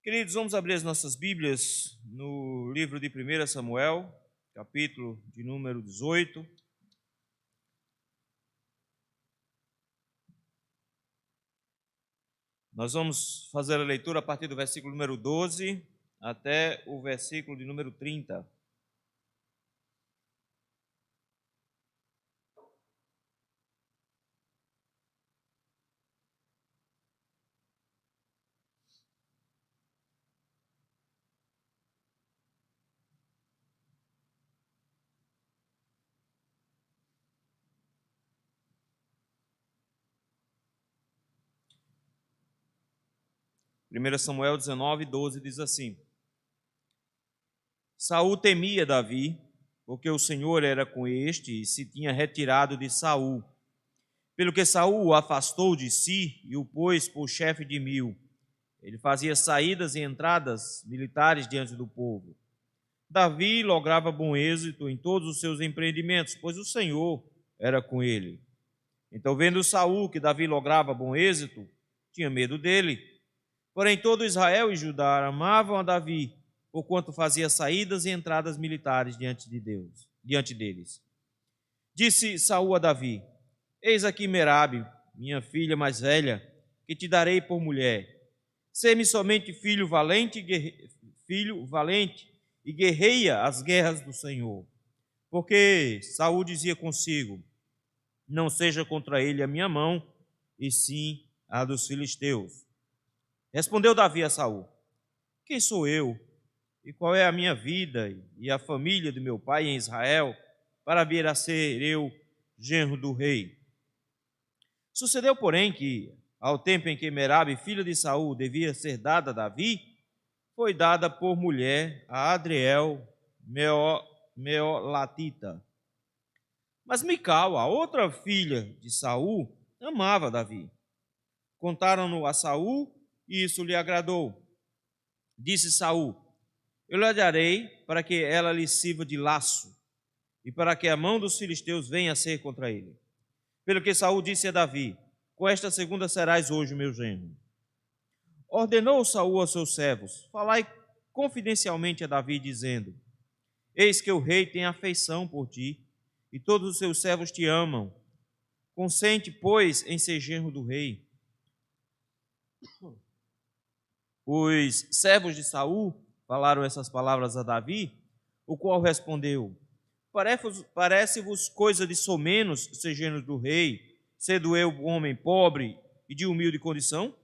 Queridos, vamos abrir as nossas Bíblias no livro de 1 Samuel, capítulo de número 18. Nós vamos fazer a leitura a partir do versículo número 12 até o versículo de número 30. Primeiro Samuel 19, 12 diz assim: Saul temia Davi, porque o Senhor era com este e se tinha retirado de Saul. Pelo que Saul o afastou de si e o pôs por chefe de 1000. Ele fazia saídas e entradas militares diante do povo. Davi lograva bom êxito em todos os seus empreendimentos, pois o Senhor era com ele. Então, vendo Saul que Davi lograva bom êxito, tinha medo dele. Porém, todo Israel e Judá amavam a Davi, porquanto fazia saídas e entradas militares diante deles. Disse Saul a Davi: Eis aqui Merabe, minha filha mais velha, que te darei por mulher. Sê-me somente filho valente e guerreia as guerras do Senhor. Porque Saul dizia consigo: não seja contra ele a minha mão, e sim a dos filisteus. Respondeu Davi a Saul: quem sou eu, e qual é a minha vida e a família do meu pai em Israel, para vir a ser eu genro do rei? Sucedeu, porém, que, ao tempo em que Merabe, filha de Saul, devia ser dada a Davi, foi dada por mulher a Adriel Meolatita. Mas Mical, a outra filha de Saul, amava Davi. Contaram-no a Saul, e isso lhe agradou. Disse Saul: eu lhe darei para que ela lhe sirva de laço, e para que a mão dos filisteus venha a ser contra ele. Pelo que Saul disse a Davi: com esta segunda serás hoje meu genro. Ordenou Saul aos seus servos: falai confidencialmente a Davi, dizendo: eis que o rei tem afeição por ti, e todos os seus servos te amam. Consente, pois, em ser genro do rei. Os servos de Saul falaram essas palavras a Davi, o qual respondeu: parece-vos coisa de somenos ser genro do rei, sendo eu homem pobre e de humilde condição?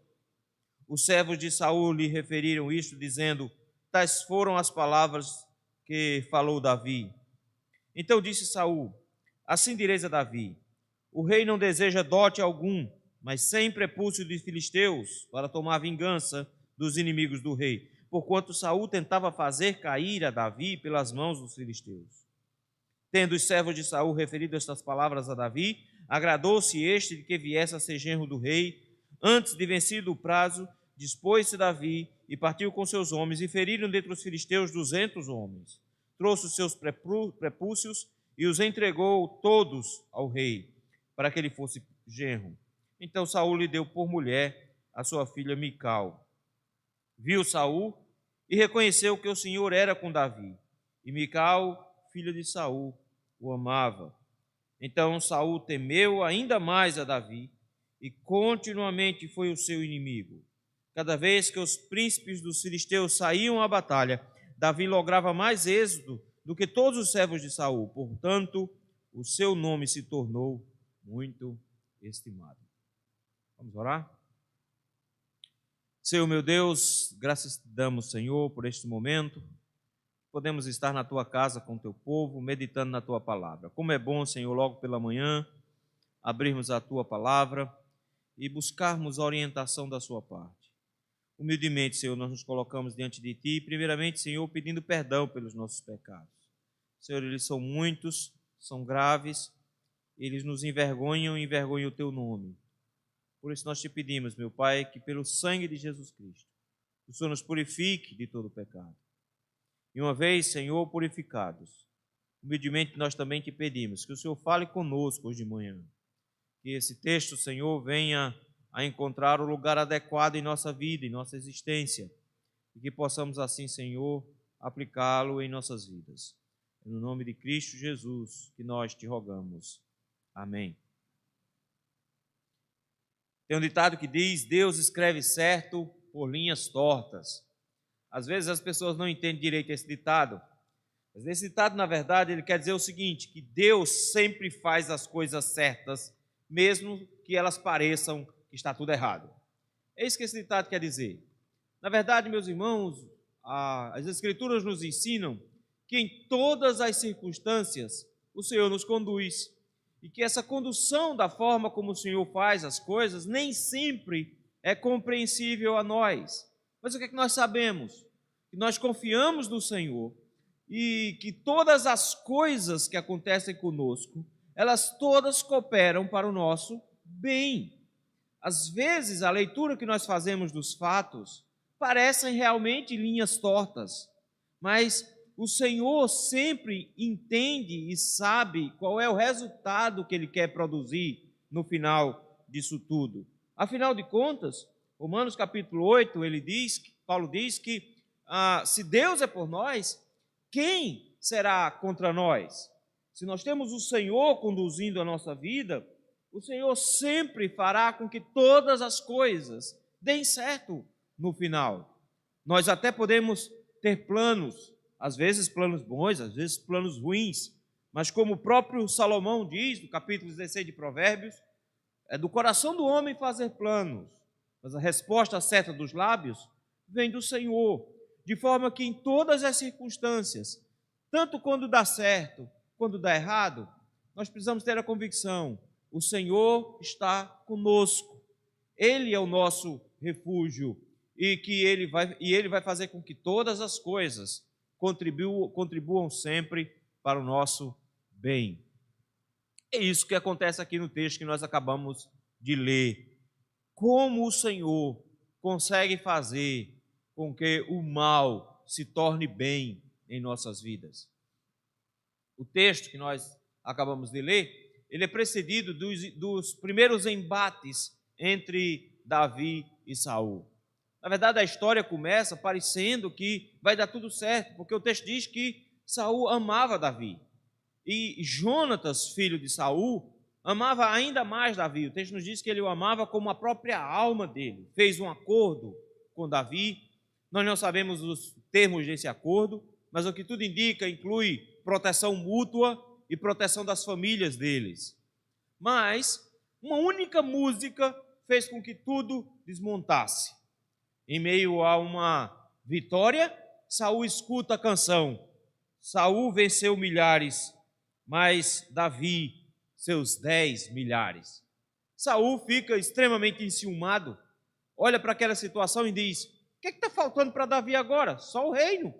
Os servos de Saul lhe referiram isto, dizendo: tais foram as palavras que falou Davi. Então disse Saul: assim direis a Davi: o rei não deseja dote algum, mas sem prepúcio de filisteus, para tomar vingança dos inimigos do rei, porquanto Saul tentava fazer cair a Davi pelas mãos dos filisteus. Tendo os servos de Saul referido estas palavras a Davi, agradou-se este de que viesse a ser genro do rei. Antes de vencido o prazo, dispôs-se Davi e partiu com seus homens, e feriram dentre os filisteus 200 homens. Trouxe os seus prepúcios e os entregou todos ao rei, para que ele fosse genro. Então Saul lhe deu por mulher a sua filha Mical. Viu Saul e reconheceu que o Senhor era com Davi, e Mical, filha de Saul, o amava. Então Saul temeu ainda mais a Davi, e continuamente foi o seu inimigo. Cada vez que os príncipes dos filisteus saíam à batalha, Davi lograva mais êxito do que todos os servos de Saul. Portanto, o seu nome se tornou muito estimado. Vamos orar? Senhor meu Deus, graças te damos, Senhor, por este momento. Podemos estar na tua casa com o teu povo, meditando na tua palavra. Como é bom, Senhor, logo pela manhã, abrirmos a tua palavra e buscarmos a orientação da sua parte. Humildemente, Senhor, nós nos colocamos diante de ti, primeiramente, Senhor, pedindo perdão pelos nossos pecados. Senhor, eles são muitos, são graves, eles nos envergonham e envergonham o teu nome. Por isso nós te pedimos, meu Pai, que pelo sangue de Jesus Cristo, o Senhor nos purifique de todo pecado. E uma vez, Senhor, purificados, humildemente nós também te pedimos que o Senhor fale conosco hoje de manhã. Que esse texto, Senhor, venha a encontrar o lugar adequado em nossa vida, em nossa existência. e que possamos assim, Senhor, aplicá-lo em nossas vidas. É no nome de Cristo Jesus que nós te rogamos. Amém. Tem um ditado que diz: Deus escreve certo por linhas tortas. Às vezes as pessoas não entendem direito esse ditado. Mas esse ditado, na verdade, ele quer dizer o seguinte, que Deus sempre faz as coisas certas, mesmo que elas pareçam que está tudo errado. É isso que esse ditado quer dizer. Na verdade, meus irmãos, as Escrituras nos ensinam que em todas as circunstâncias o Senhor nos conduz e que essa condução da forma como o Senhor faz as coisas nem sempre é compreensível a nós. Mas o que é que nós sabemos? Que nós confiamos no Senhor e que todas as coisas que acontecem conosco, elas todas cooperam para o nosso bem. Às vezes, a leitura que nós fazemos dos fatos parecem realmente linhas tortas, mas o Senhor sempre entende e sabe qual é o resultado que Ele quer produzir no final disso tudo. Afinal de contas, Romanos capítulo 8, Paulo diz que se Deus é por nós, quem será contra nós? Se nós temos o Senhor conduzindo a nossa vida, o Senhor sempre fará com que todas as coisas deem certo no final. Nós até podemos ter planos, às vezes planos bons, às vezes planos ruins, mas como o próprio Salomão diz, no capítulo 16 de Provérbios, é do coração do homem fazer planos, mas a resposta certa dos lábios vem do Senhor, de forma que em todas as circunstâncias, tanto quando dá certo, quando dá errado, nós precisamos ter a convicção: o Senhor está conosco, Ele é o nosso refúgio e que Ele vai fazer com que todas as coisas contribuam sempre para o nosso bem. É isso que acontece aqui no texto que nós acabamos de ler. Como o Senhor consegue fazer com que o mal se torne bem em nossas vidas. O texto que nós acabamos de ler, ele é precedido dos primeiros embates entre Davi e Saul. Na verdade, a história começa parecendo que vai dar tudo certo, porque o texto diz que Saul amava Davi. E Jonatas, filho de Saul, amava ainda mais Davi. O texto nos diz que ele o amava como a própria alma dele. Fez um acordo com Davi. Nós não sabemos os termos desse acordo, mas o que tudo indica inclui proteção mútua e proteção das famílias deles. Mas uma única música fez com que tudo desmontasse. Em meio a uma vitória, Saul escuta a canção. Saul venceu milhares, mas Davi seus 10 milhares. Saul fica extremamente enciumado, olha para aquela situação e diz: o que está faltando para Davi agora? Só o reino,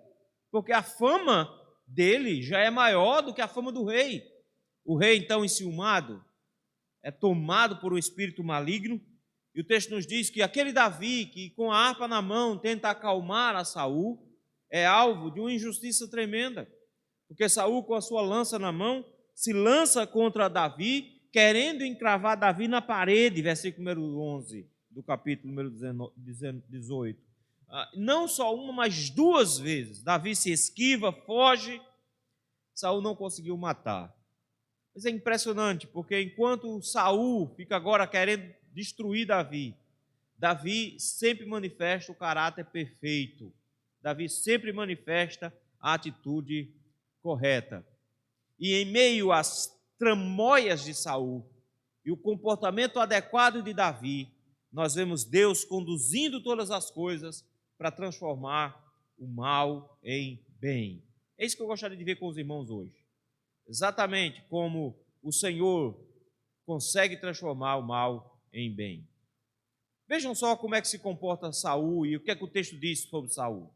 porque a fama dele já é maior do que a fama do rei. O rei, então, enciumado, é tomado por um espírito maligno, e o texto nos diz que aquele Davi, que com a harpa na mão tenta acalmar a Saul, é alvo de uma injustiça tremenda, porque Saul, com a sua lança na mão, se lança contra Davi, querendo encravar Davi na parede, versículo número 11 do capítulo número 18. Não só uma, mas duas vezes. Davi se esquiva, foge, Saul não conseguiu matar. Mas é impressionante, porque enquanto Saul fica agora querendo destruir Davi, Davi sempre manifesta o caráter perfeito. Davi sempre manifesta a atitude correta. E em meio às tramóias de Saul e o comportamento adequado de Davi, nós vemos Deus conduzindo todas as coisas para transformar o mal em bem. É isso que eu gostaria de ver com os irmãos hoje. Exatamente como o Senhor consegue transformar o mal em bem. Vejam só como é que se comporta Saul e o que é que o texto diz sobre Saul.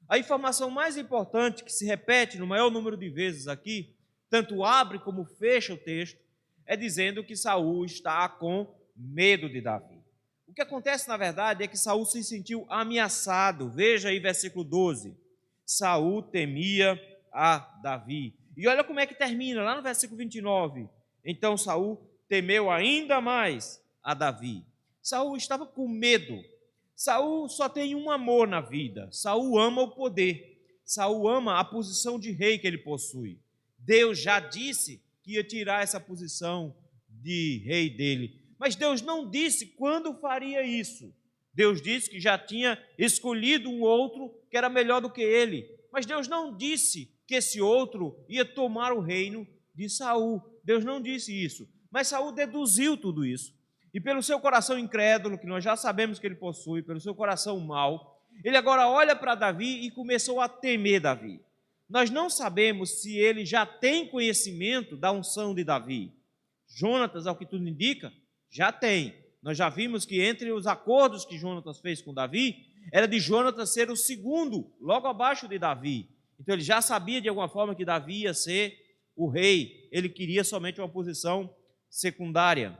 A informação mais importante que se repete no maior número de vezes aqui, tanto abre como fecha o texto, é dizendo que Saul está com medo de Davi. O que acontece, na verdade, é que Saul se sentiu ameaçado. Veja aí versículo 12. Saul temia a Davi. E olha como é que termina, lá no versículo 29. Então Saul temeu ainda mais a Davi. Saul estava com medo. Saul só tem um amor na vida. Saul ama o poder. Saul ama a posição de rei que ele possui. Deus já disse que ia tirar essa posição de rei dele. Mas Deus não disse quando faria isso. Deus disse que já tinha escolhido um outro que era melhor do que ele. Mas Deus não disse que esse outro ia tomar o reino de Saul. Deus não disse isso. Mas Saul deduziu tudo isso. E pelo seu coração incrédulo, que nós já sabemos que ele possui, pelo seu coração mau, ele agora olha para Davi e começou a temer Davi. Nós não sabemos se ele já tem conhecimento da unção de Davi. Jonatas, ao que tudo indica, já tem. Nós já vimos que entre os acordos que Jonatas fez com Davi, era de Jonatas ser o segundo, logo abaixo de Davi. Então ele já sabia de alguma forma que Davi ia ser o rei. Ele queria somente uma posição secundária.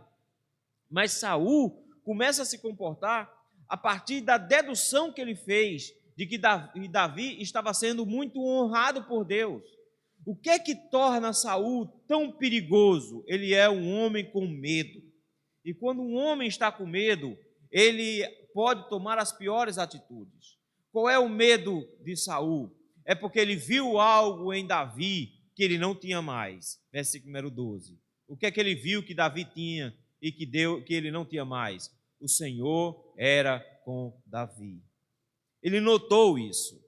Mas Saul começa a se comportar a partir da dedução que ele fez de que Davi estava sendo muito honrado por Deus. O que é que torna Saul tão perigoso? Ele é um homem com medo. E quando um homem está com medo, ele pode tomar as piores atitudes. Qual é o medo de Saul? É porque ele viu algo em Davi que ele não tinha mais. Versículo número 12. O que é que ele viu que Davi tinha e que ele não tinha mais? O Senhor era com Davi. Ele notou isso.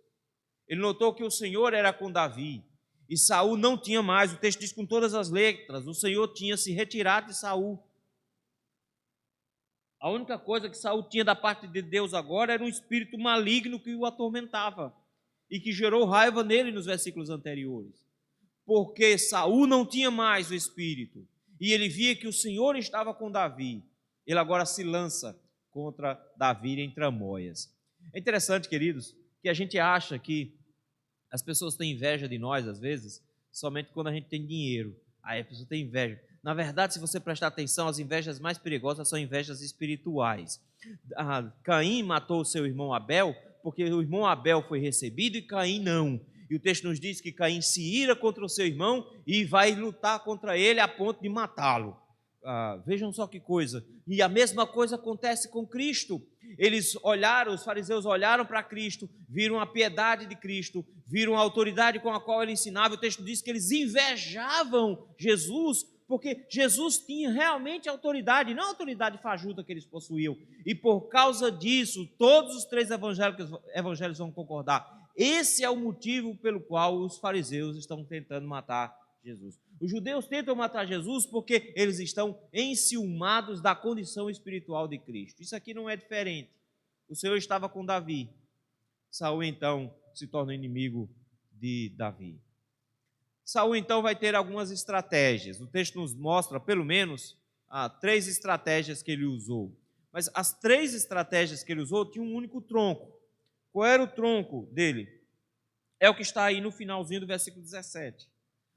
Ele notou que o Senhor era com Davi. E Saul não tinha mais. O texto diz com todas as letras. O Senhor tinha se retirado de Saul. A única coisa que Saul tinha da parte de Deus agora era um espírito maligno que o atormentava e que gerou raiva nele nos versículos anteriores. Porque Saul não tinha mais o espírito e ele via que o Senhor estava com Davi. Ele agora se lança contra Davi em tramóias. É interessante, queridos, que a gente acha que as pessoas têm inveja de nós, às vezes, somente quando a gente tem dinheiro. Aí a pessoa tem inveja. Na verdade, se você prestar atenção, as invejas mais perigosas são invejas espirituais. Caim matou o seu irmão Abel porque o irmão Abel foi recebido e Caim não. E o texto nos diz que Caim se ira contra o seu irmão e vai lutar contra ele a ponto de matá-lo. Vejam só que coisa. E a mesma coisa acontece com Cristo. Os fariseus olharam para Cristo, viram a piedade de Cristo, viram a autoridade com a qual ele ensinava. O texto diz que eles invejavam Jesus, porque Jesus tinha realmente autoridade, não a autoridade fajuta que eles possuíam. E por causa disso, todos os três evangelhos vão concordar. Esse é o motivo pelo qual os fariseus estão tentando matar Jesus. Os judeus tentam matar Jesus porque eles estão enciumados da condição espiritual de Cristo. Isso aqui não é diferente. O Senhor estava com Davi. Saul, então, se torna inimigo de Davi. Saul, então, vai ter algumas estratégias. O texto nos mostra, pelo menos, 3 estratégias que ele usou. Mas as 3 estratégias que ele usou tinham um único tronco. Qual era o tronco dele? É o que está aí no finalzinho do versículo 17.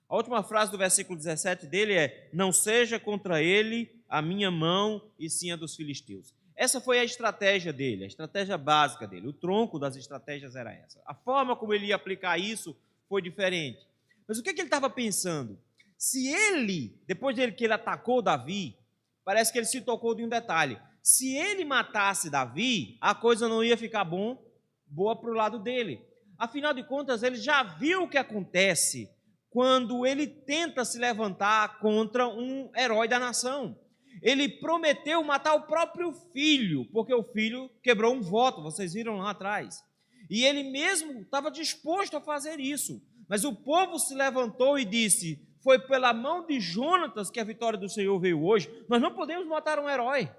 A última frase do versículo 17 dele é: não seja contra ele a minha mão, e sim a dos filisteus. Essa foi a estratégia dele, a estratégia básica dele. O tronco das estratégias era essa. A forma como ele ia aplicar isso foi diferente. Mas o que ele estava pensando? Se ele, depois que ele atacou Davi, parece que ele se tocou de um detalhe. Se ele matasse Davi, a coisa não ia ficar boa para o lado dele. Afinal de contas, ele já viu o que acontece quando ele tenta se levantar contra um herói da nação. Ele prometeu matar o próprio filho, porque o filho quebrou um voto, vocês viram lá atrás. E ele mesmo estava disposto a fazer isso. Mas o povo se levantou e disse: foi pela mão de Jonatas que a vitória do Senhor veio hoje, nós não podemos matar um herói.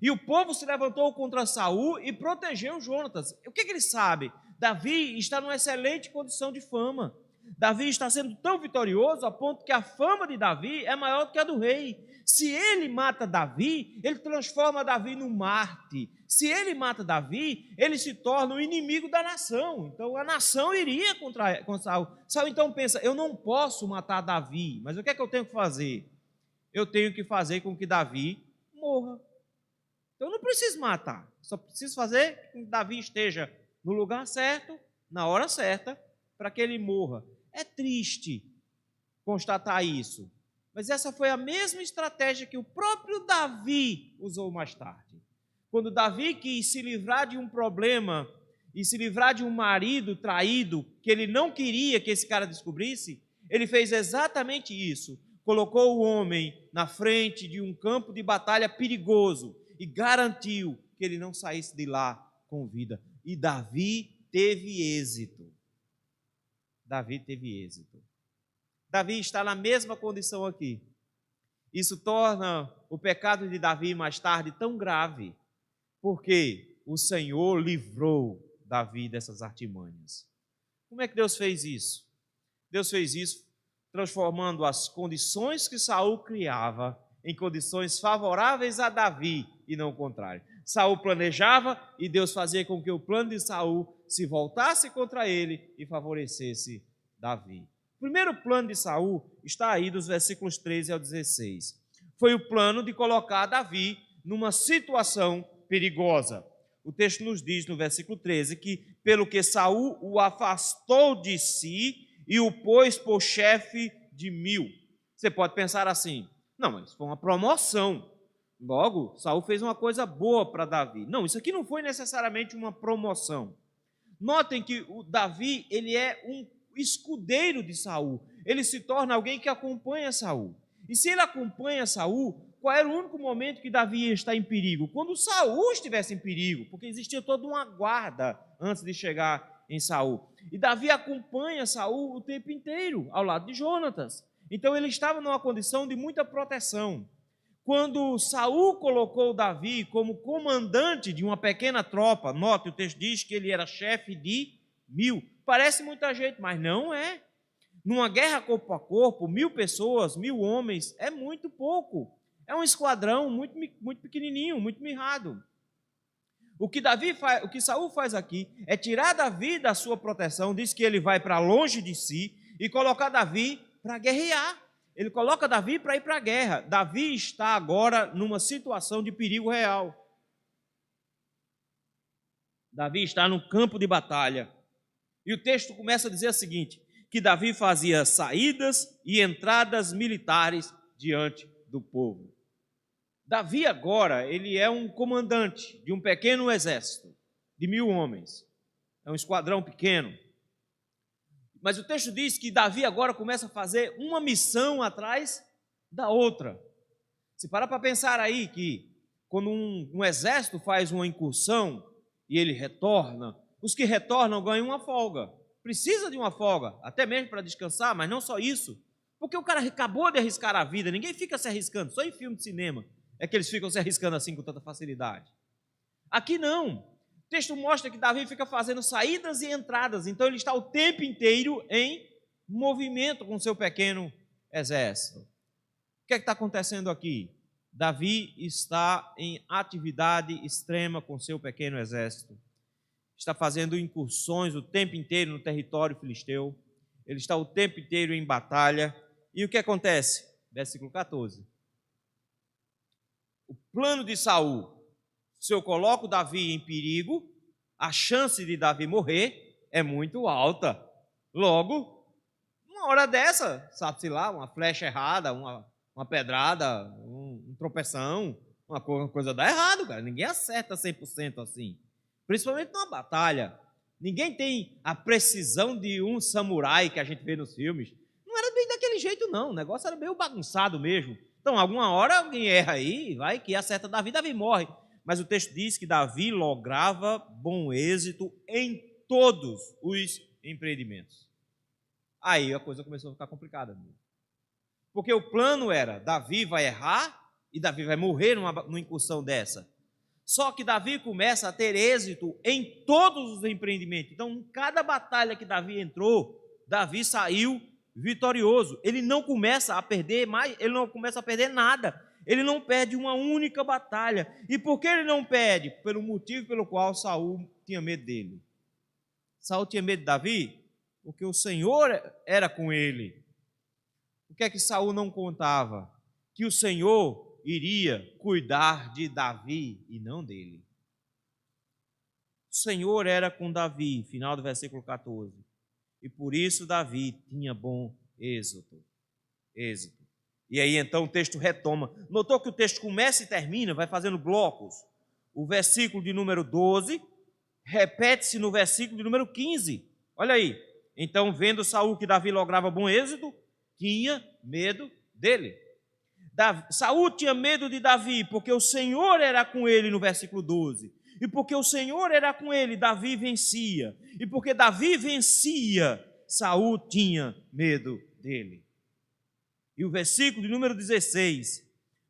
E o povo se levantou contra Saul e protegeu Jonatas. O que ele sabe? Davi está numa excelente condição de fama. Davi está sendo tão vitorioso a ponto que a fama de Davi é maior do que a do rei. Se ele mata Davi, ele transforma Davi num Marte. Se ele mata Davi, ele se torna o inimigo da nação. Então a nação iria contra Saul. Saul então pensa: eu não posso matar Davi, mas o que é que eu tenho que fazer? Eu tenho que fazer com que Davi morra. Então eu não preciso matar, só preciso fazer com que Davi esteja no lugar certo, na hora certa, para que ele morra. É triste constatar isso, mas essa foi a mesma estratégia que o próprio Davi usou mais tarde. Quando Davi quis se livrar de um problema e se livrar de um marido traído, que ele não queria que esse cara descobrisse, ele fez exatamente isso. Colocou o homem na frente de um campo de batalha perigoso e garantiu que ele não saísse de lá com vida. E Davi teve êxito. Davi teve êxito. Davi está na mesma condição aqui. Isso torna o pecado de Davi mais tarde tão grave, porque o Senhor livrou Davi dessas artimanhas. Como é que Deus fez isso? Deus fez isso transformando as condições que Saul criava em condições favoráveis a Davi e não o contrário. Saul planejava e Deus fazia com que o plano de Saul se voltasse contra ele e favorecesse Davi. O primeiro plano de Saul está aí dos versículos 13 ao 16. Foi o plano de colocar Davi numa situação perigosa. O texto nos diz no versículo 13 que pelo que Saul o afastou de si e o pôs por chefe de 1000. Você pode pensar assim: não, mas foi uma promoção. Logo, Saul fez uma coisa boa para Davi. Não, isso aqui não foi necessariamente uma promoção. Notem que o Davi, ele é um escudeiro de Saul. Ele se torna alguém que acompanha Saul. E se ele acompanha Saul, qual era o único momento que Davi ia estar em perigo? Quando Saul estivesse em perigo, porque existia toda uma guarda antes de chegar em Saul. E Davi acompanha Saul o tempo inteiro, ao lado de Jonatas. Então ele estava numa condição de muita proteção. Quando Saul colocou Davi como comandante de uma pequena tropa, note, o texto diz que ele era chefe de 1000. Parece muita gente, mas não é. Numa guerra corpo a corpo, 1000 pessoas, 1000 homens, é muito pouco. É um esquadrão muito pequenininho, muito mirrado. O que Saul faz aqui é tirar Davi da sua proteção, diz que ele vai para longe de si e colocar Davi para guerrear. Ele coloca Davi para ir para a guerra. Davi está agora numa situação de perigo real. Davi está no campo de batalha. E o texto começa a dizer o seguinte, que Davi fazia saídas e entradas militares diante do povo. Davi agora, ele é um comandante de um pequeno exército, de 1000 homens. É um esquadrão pequeno. Mas o texto diz que Davi agora começa a fazer uma missão atrás da outra. Se parar para pensar aí que quando um exército faz uma incursão e ele retorna, os que retornam ganham uma folga. Precisa de uma folga, até mesmo para descansar, mas não só isso. Porque o cara acabou de arriscar a vida, ninguém fica se arriscando, só em filme de cinema é que eles ficam se arriscando assim com tanta facilidade. Aqui não. O texto mostra que Davi fica fazendo saídas e entradas, então ele está o tempo inteiro em movimento com seu pequeno exército. O que é que está acontecendo aqui? Davi está em atividade extrema com seu pequeno exército. Está fazendo incursões o tempo inteiro no território filisteu. Ele está o tempo inteiro em batalha. E o que acontece? Versículo 14. O plano de Saul: se eu coloco Davi em perigo, a chance de Davi morrer é muito alta. Logo, uma hora dessa, sabe-se lá, uma flecha errada, uma pedrada, um tropeção, uma coisa dá errado, cara. Ninguém acerta 100% assim. Principalmente numa batalha. Ninguém tem a precisão de um samurai que a gente vê nos filmes. Não era bem daquele jeito, não. O negócio era meio bagunçado mesmo. Então, alguma hora alguém erra aí, vai que acerta Davi morre. Mas o texto diz que Davi lograva bom êxito em todos os empreendimentos. Aí a coisa começou a ficar complicada. Porque o plano era, Davi vai errar e Davi vai morrer numa incursão dessa. Só que Davi começa a ter êxito em todos os empreendimentos. Então, em cada batalha que Davi entrou, Davi saiu vitorioso. Ele não começa a perder mais, ele não começa a perder nada. Ele não perde uma única batalha. E por que ele não perde? Pelo motivo pelo qual Saul tinha medo dele. Saul tinha medo de Davi porque o Senhor era com ele. O que é que Saul não contava? Que o Senhor iria cuidar de Davi e não dele. O Senhor era com Davi, final do versículo 14. E por isso Davi tinha bom êxito. E aí então o texto retoma. Notou que o texto começa e termina, vai fazendo blocos. o versículo de número 12, repete-se no versículo de número 15. Olha aí. Então, vendo Saul que Davi lograva bom êxito, tinha medo dele. Saul tinha medo de Davi, porque o Senhor era com ele, no versículo 12. E porque o Senhor era com ele, Davi vencia. E porque Davi vencia, Saul tinha medo dele. E o versículo de número 16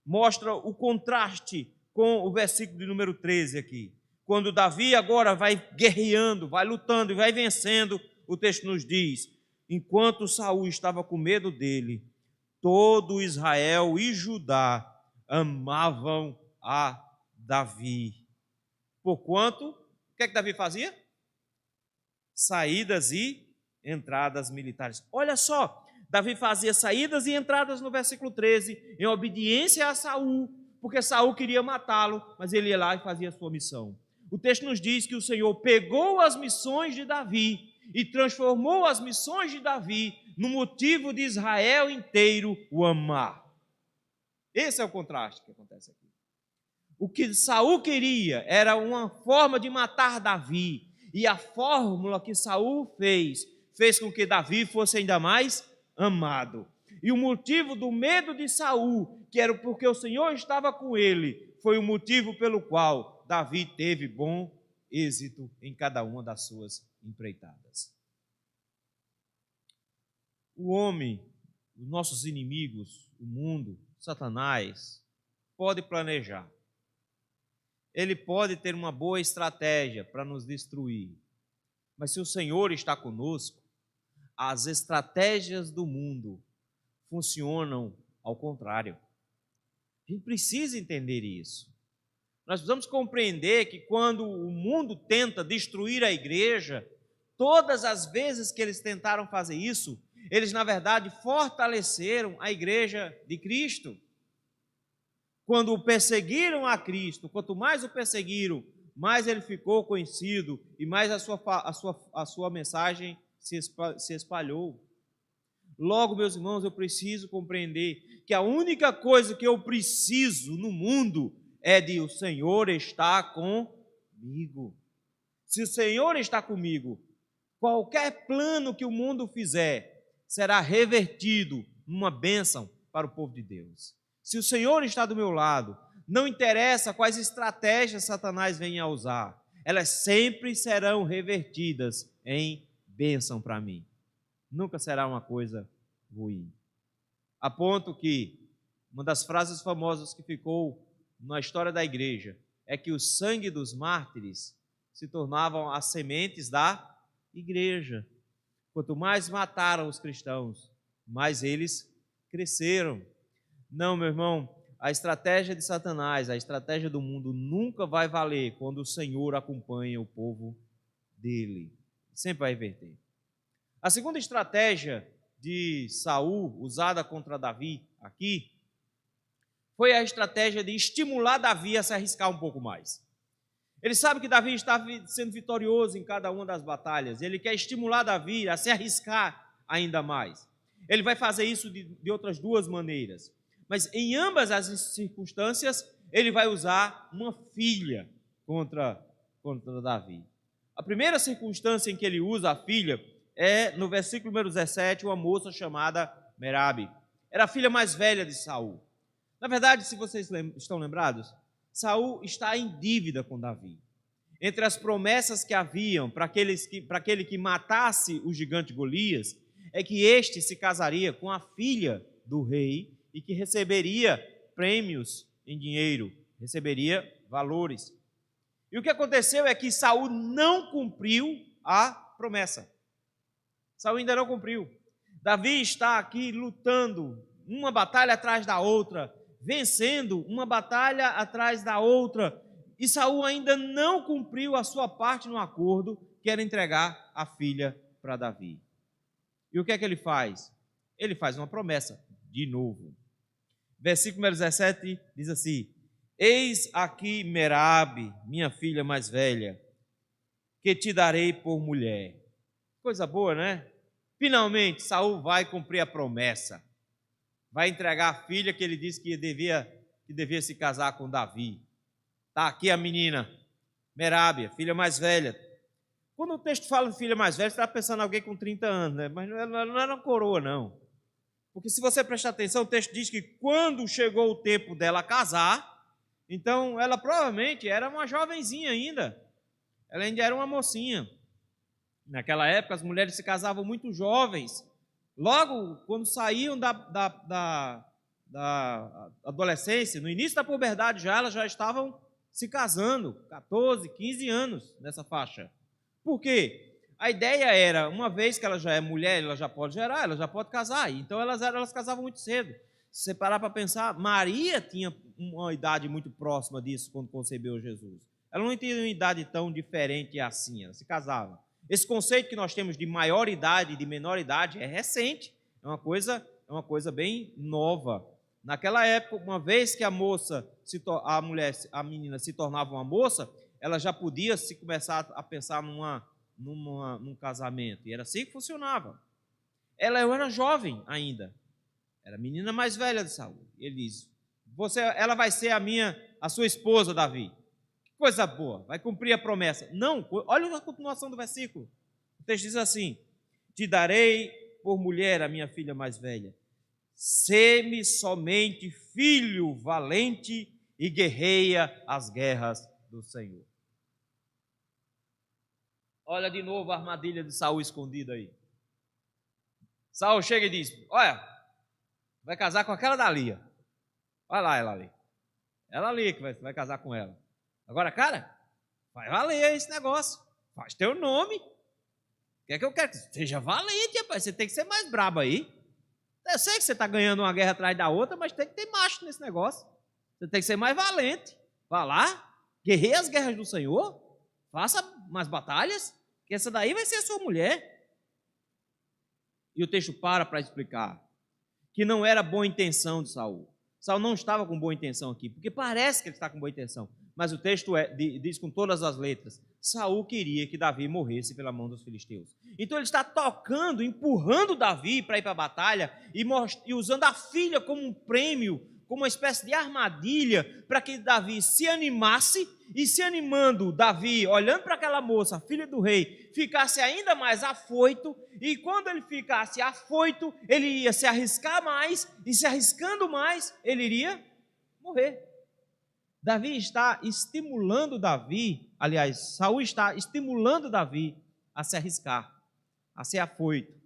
mostra o contraste com o versículo de número 13 aqui. Quando Davi agora vai guerreando, vai lutando e vai vencendo, o texto nos diz: enquanto Saul estava com medo dele, todo Israel e Judá amavam a Davi. Porquanto, o que é que Davi fazia? Saídas e entradas militares. Olha só, Davi fazia saídas e entradas no versículo 13, em obediência a Saul, porque Saul queria matá-lo, mas ele ia lá e fazia a sua missão. O texto nos diz que o Senhor pegou as missões de Davi e transformou as missões de Davi no motivo de Israel inteiro o amar. Esse é o contraste que acontece aqui. O que Saul queria era uma forma de matar Davi, e a fórmula que Saul fez com que Davi fosse ainda mais amado. E o motivo do medo de Saul, que era porque o Senhor estava com ele, foi o motivo pelo qual Davi teve bom êxito em cada uma das suas empreitadas. O homem, os nossos inimigos, o mundo, Satanás, pode planejar. Ele pode ter uma boa estratégia para nos destruir. Mas se o Senhor está conosco, as estratégias do mundo funcionam ao contrário. A gente precisa entender isso. Nós precisamos compreender que quando o mundo tenta destruir a igreja, todas as vezes que eles tentaram fazer isso, eles, na verdade, fortaleceram a igreja de Cristo. Quando o perseguiram a Cristo, quanto mais o perseguiram, mais ele ficou conhecido e mais a sua mensagem se espalhou. Logo, meus irmãos, eu preciso compreender que a única coisa que eu preciso no mundo é de o Senhor estar comigo. Se o Senhor está comigo, qualquer plano que o mundo fizer será revertido numa bênção para o povo de Deus. Se o Senhor está do meu lado, não interessa quais estratégias Satanás venha a usar, elas sempre serão revertidas em bênção para mim. Nunca será uma coisa ruim. A ponto que uma das frases famosas que ficou na história da igreja é que o sangue dos mártires se tornavam as sementes da igreja. Quanto mais mataram os cristãos, mais eles cresceram. Não, meu irmão, a estratégia de Satanás, a estratégia do mundo nunca vai valer quando o Senhor acompanha o povo dele. Sempre vai reverter. A segunda estratégia de Saul, usada contra Davi aqui, foi a estratégia de estimular Davi a se arriscar um pouco mais. Ele sabe que Davi está sendo vitorioso em cada uma das batalhas. Ele quer estimular Davi a se arriscar ainda mais. Ele vai fazer isso de outras duas maneiras. Mas em ambas as circunstâncias, ele vai usar uma filha contra Davi. A primeira circunstância em que ele usa a filha é no versículo número 17, uma moça chamada Merabe. Era a filha mais velha de Saul. Na verdade, se vocês estão lembrados, Saul está em dívida com Davi. Entre as promessas que haviam para aquele que matasse o gigante Golias, é que este se casaria com a filha do rei e que receberia prêmios em dinheiro, receberia valores. E o que aconteceu é que Saul não cumpriu a promessa. Saul ainda não cumpriu. Davi está aqui lutando, uma batalha atrás da outra, vencendo uma batalha atrás da outra, e Saul ainda não cumpriu a sua parte no acordo, que era entregar a filha para Davi. E o que é que ele faz? Ele faz uma promessa, de novo. Versículo número 17 diz assim: eis aqui Merabe, minha filha mais velha, que te darei por mulher. Coisa boa, né? Finalmente, Saul vai cumprir a promessa. Vai entregar a filha que ele disse que devia se casar com Davi. Está aqui a menina, Merabe, filha mais velha. Quando o texto fala de filha mais velha, você está pensando em alguém com 30 anos, né? Mas não era uma coroa, não. Porque se você prestar atenção, o texto diz que quando chegou o tempo dela casar, então ela provavelmente era uma jovenzinha ainda. Ela ainda era uma mocinha. Naquela época, as mulheres se casavam muito jovens. Logo, quando saíam da adolescência, no início da puberdade já, elas já estavam se casando, 14, 15 anos nessa faixa. Por quê? A ideia era, uma vez que ela já é mulher, ela já pode gerar, ela já pode casar. Então elas casavam muito cedo. Se você parar para pensar, Maria tinha uma idade muito próxima disso quando concebeu Jesus. Ela não tinha uma idade tão diferente assim, ela se casava. Esse conceito que nós temos de maior idade e de menor idade é recente, é uma coisa bem nova. Naquela época, uma vez que a menina se tornava uma moça, ela já podia se começar a pensar num casamento. E era assim que funcionava. Ela era jovem ainda, era a menina mais velha de Saul. Ele diz: ela vai ser a sua esposa, Davi. Que coisa boa, vai cumprir a promessa. Não, olha a continuação do versículo. O texto diz assim: te darei por mulher a minha filha mais velha. Sê-me somente filho valente e guerreia as guerras do Senhor. Olha de novo a armadilha de Saul escondida aí. Saul chega e diz: olha, vai casar com aquela dali. Olha lá ela ali. Ela ali que vai casar com ela. Agora, cara, vai valer esse negócio. Faz teu nome. O que é que eu quero? Seja valente, rapaz. Você tem que ser mais brabo aí. Eu sei que você está ganhando uma guerra atrás da outra, mas tem que ter macho nesse negócio. Você tem que ser mais valente. Vá lá, guerreie as guerras do Senhor, faça mais batalhas, que essa daí vai ser a sua mulher. E o texto para explicar que não era boa intenção de Saul. Saul não estava com boa intenção aqui, porque parece que ele está com boa intenção, mas o texto diz com todas as letras: Saul queria que Davi morresse pela mão dos filisteus. Então ele está tocando, empurrando Davi para ir para a batalha e usando a filha como um prêmio, como uma espécie de armadilha para que Davi se animasse, e se animando, Davi, olhando para aquela moça, filha do rei, ficasse ainda mais afoito, e quando ele ficasse afoito, ele ia se arriscar mais, e se arriscando mais, ele iria morrer. Davi está estimulando Saul está estimulando Davi a se arriscar, a ser afoito.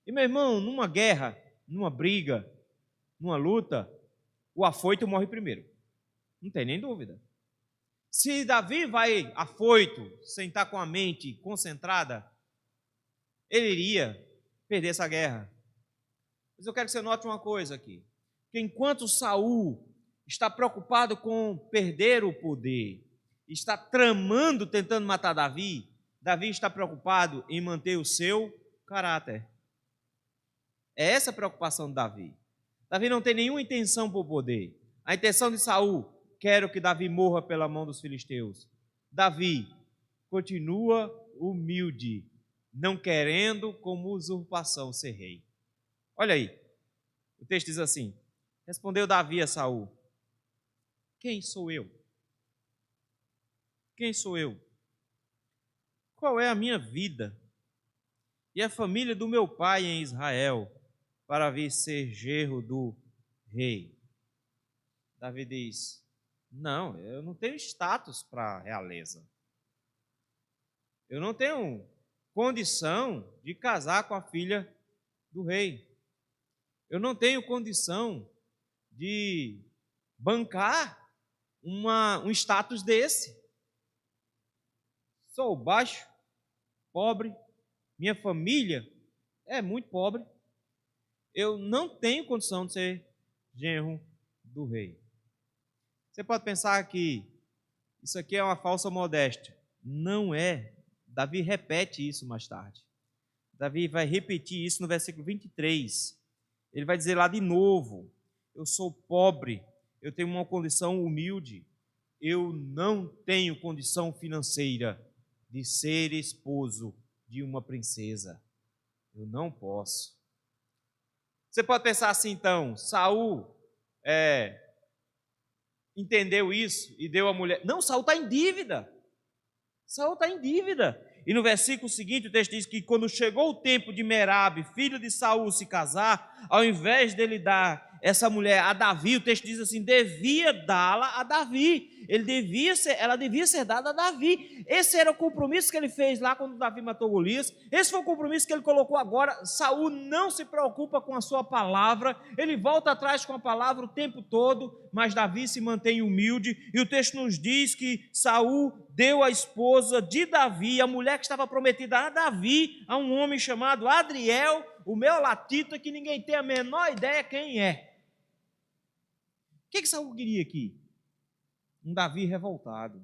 E meu irmão, numa guerra, numa briga, numa luta, o afoito morre primeiro. Não tem nem dúvida. Se Davi vai afoito, sem estar com a mente concentrada, ele iria perder essa guerra. Mas eu quero que você note uma coisa aqui: que enquanto Saul está preocupado com perder o poder, está tramando, tentando matar Davi, Davi está preocupado em manter o seu caráter. É essa a preocupação de Davi. Davi não tem nenhuma intenção por poder. A intenção de Saul: quero que Davi morra pela mão dos filisteus. Davi continua humilde, não querendo como usurpação ser rei. Olha aí, o texto diz assim: respondeu Davi a Saul: quem sou eu? Quem sou eu? Qual é a minha vida e a família do meu pai em Israel para vir ser genro do rei? Davi diz: não, eu não tenho status para a realeza. Eu não tenho condição de casar com a filha do rei. Eu não tenho condição de bancar um status desse. Sou baixo, pobre, minha família é muito pobre. Eu não tenho condição de ser genro do rei. Você pode pensar que isso aqui é uma falsa modéstia. Não é. Davi repete isso mais tarde. Davi vai repetir isso no versículo 23. Ele vai dizer lá de novo: eu sou pobre, eu tenho uma condição humilde, eu não tenho condição financeira de ser esposo de uma princesa. Eu não posso. Você pode pensar assim então: Saul entendeu isso e deu a mulher. Não, Saul está em dívida. Saul está em dívida. E no versículo seguinte o texto diz que quando chegou o tempo de Merabe, filho de Saul, se casar, ao invés dele dar essa mulher a Davi, o texto diz assim, devia dá-la a Davi. Ela devia ser dada a Davi. Esse era o compromisso que ele fez lá quando Davi matou Golias. Esse foi o compromisso que ele colocou agora. Saul não se preocupa com a sua palavra, ele volta atrás com a palavra o tempo todo, mas Davi se mantém humilde. E o texto nos diz que Saul deu a esposa de Davi, a mulher que estava prometida a Davi, a um homem chamado Adriel, o meolatita, que ninguém tem a menor ideia quem é. O que Saul queria aqui? Um Davi revoltado.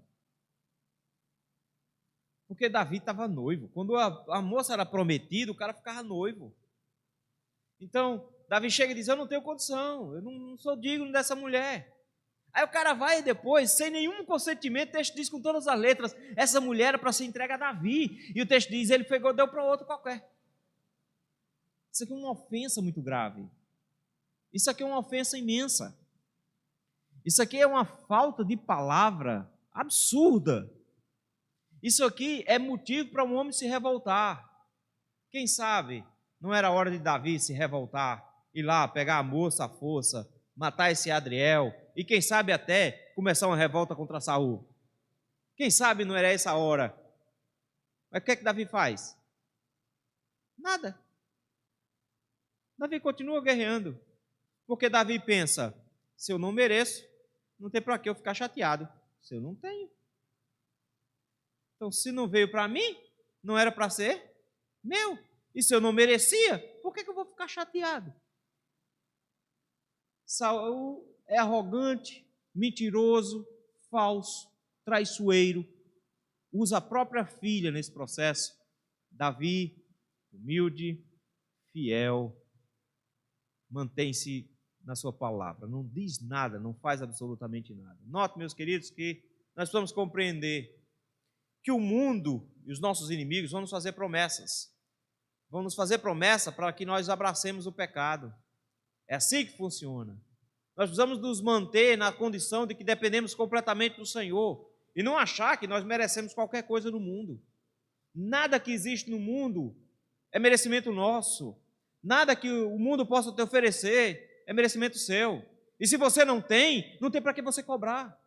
Porque Davi estava noivo. Quando a moça era prometida, o cara ficava noivo. Então, Davi chega e diz, eu não tenho condição, eu não sou digno dessa mulher. Aí o cara vai depois, sem nenhum consentimento, o texto diz com todas as letras, essa mulher era para ser entregue a Davi. E o texto diz, ele pegou e deu para outro qualquer. Isso aqui é uma ofensa muito grave. Isso aqui é uma ofensa imensa. Isso aqui é uma falta de palavra absurda. Isso aqui é motivo para um homem se revoltar. Quem sabe não era hora de Davi se revoltar, ir lá pegar a moça à força, matar esse Adriel e quem sabe até começar uma revolta contra Saul. Quem sabe não era essa hora. Mas o que é que Davi faz? Nada. Davi continua guerreando, porque Davi pensa, se eu não mereço, não tem para que eu ficar chateado. Se eu não tenho. Então, se não veio para mim, não era para ser meu. E se eu não merecia, por que eu vou ficar chateado? Saul é arrogante, mentiroso, falso, traiçoeiro. Usa a própria filha nesse processo. Davi, humilde, fiel, mantém-se na sua palavra, não diz nada, não faz absolutamente nada. Note, meus queridos, que nós precisamos compreender que o mundo e os nossos inimigos vão nos fazer promessas. Vão nos fazer promessa para que nós abracemos o pecado. É assim que funciona. Nós precisamos nos manter na condição de que dependemos completamente do Senhor e não achar que nós merecemos qualquer coisa no mundo. Nada que existe no mundo é merecimento nosso. Nada que o mundo possa te oferecer é merecimento seu. E se você não tem para que você cobrar.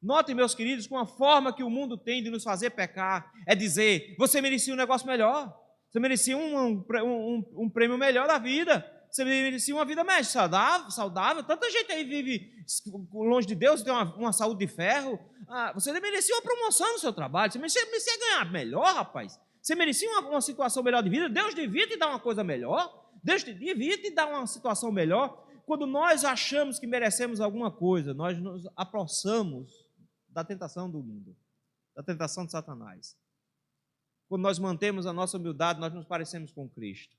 Notem, meus queridos, com a forma que o mundo tem de nos fazer pecar, é dizer, você merecia um negócio melhor, você merecia um prêmio melhor da vida, você merecia uma vida mais saudável. Tanta gente aí vive longe de Deus, tem uma saúde de ferro. Você merecia uma promoção no seu trabalho, você merecia ganhar melhor, rapaz. Você merecia uma situação melhor de vida. Deus devia te dar uma coisa melhor. Deus devia te dar uma situação melhor. Quando nós achamos que merecemos alguma coisa, nós nos aproximamos da tentação do mundo, da tentação de Satanás. Quando nós mantemos a nossa humildade, nós nos parecemos com Cristo.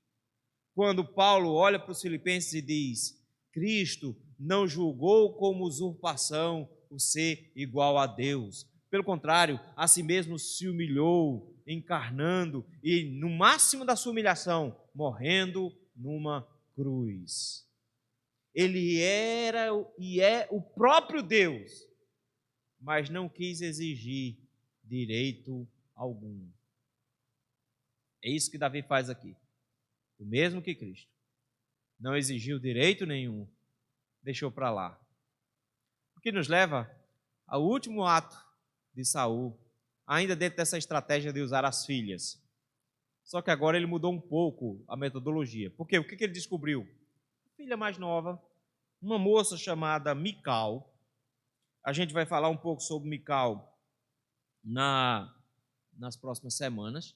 Quando Paulo olha para os filipenses e diz, Cristo não julgou como usurpação o ser igual a Deus. Pelo contrário, a si mesmo se humilhou, encarnando e, no máximo da sua humilhação, morrendo numa cruz. Ele era e é o próprio Deus, mas não quis exigir direito algum. É isso que Davi faz aqui. O mesmo que Cristo. Não exigiu direito nenhum, deixou para lá. O que nos leva ao último ato de Saul, ainda dentro dessa estratégia de usar as filhas. Só que agora ele mudou um pouco a metodologia. Por quê? O que ele descobriu? Filha mais nova, uma moça chamada Mical. A gente vai falar um pouco sobre Mical nas próximas semanas.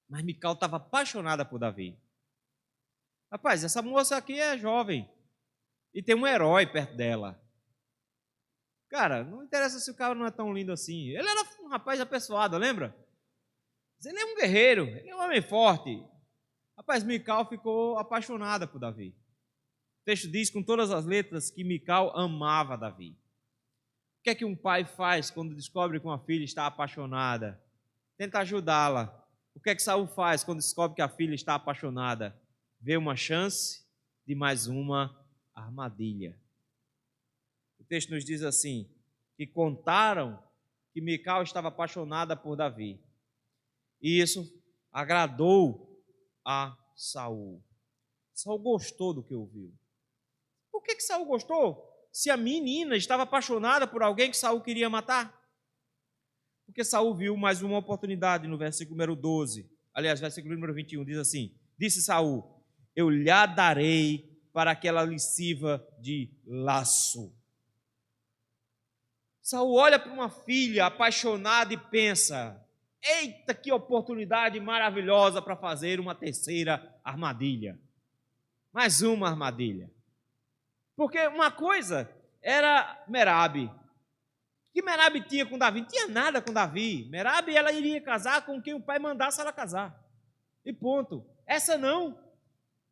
Mas Mical estava apaixonada por Davi. Rapaz, essa moça aqui é jovem e tem um herói perto dela. Cara, não interessa se o cara não é tão lindo assim. Ele era um rapaz apessoado, lembra? Ele é um guerreiro, ele é um homem forte. Rapaz, Mical ficou apaixonada por Davi. O texto diz com todas as letras que Mical amava Davi. O que é que um pai faz quando descobre que uma filha está apaixonada? Tenta ajudá-la. O que é que Saul faz quando descobre que a filha está apaixonada? Vê uma chance de mais uma armadilha. texto nos diz assim, que contaram que Mical estava apaixonada por Davi. E isso agradou a Saul. Saul gostou do que ouviu. Por que Saul gostou? Se a menina estava apaixonada por alguém que Saul queria matar? Porque Saul viu mais uma oportunidade no versículo número 12. Aliás, versículo número 21 diz assim: disse Saul: eu lhe darei para aquela lasciva de laço. Saul olha para uma filha apaixonada e pensa: eita, que oportunidade maravilhosa para fazer uma terceira armadilha. Mais uma armadilha. Porque uma coisa era Merabe. O que Merabe tinha com Davi? Não tinha nada com Davi. Merabe, ela iria casar com quem o pai mandasse ela casar. E ponto. Essa não.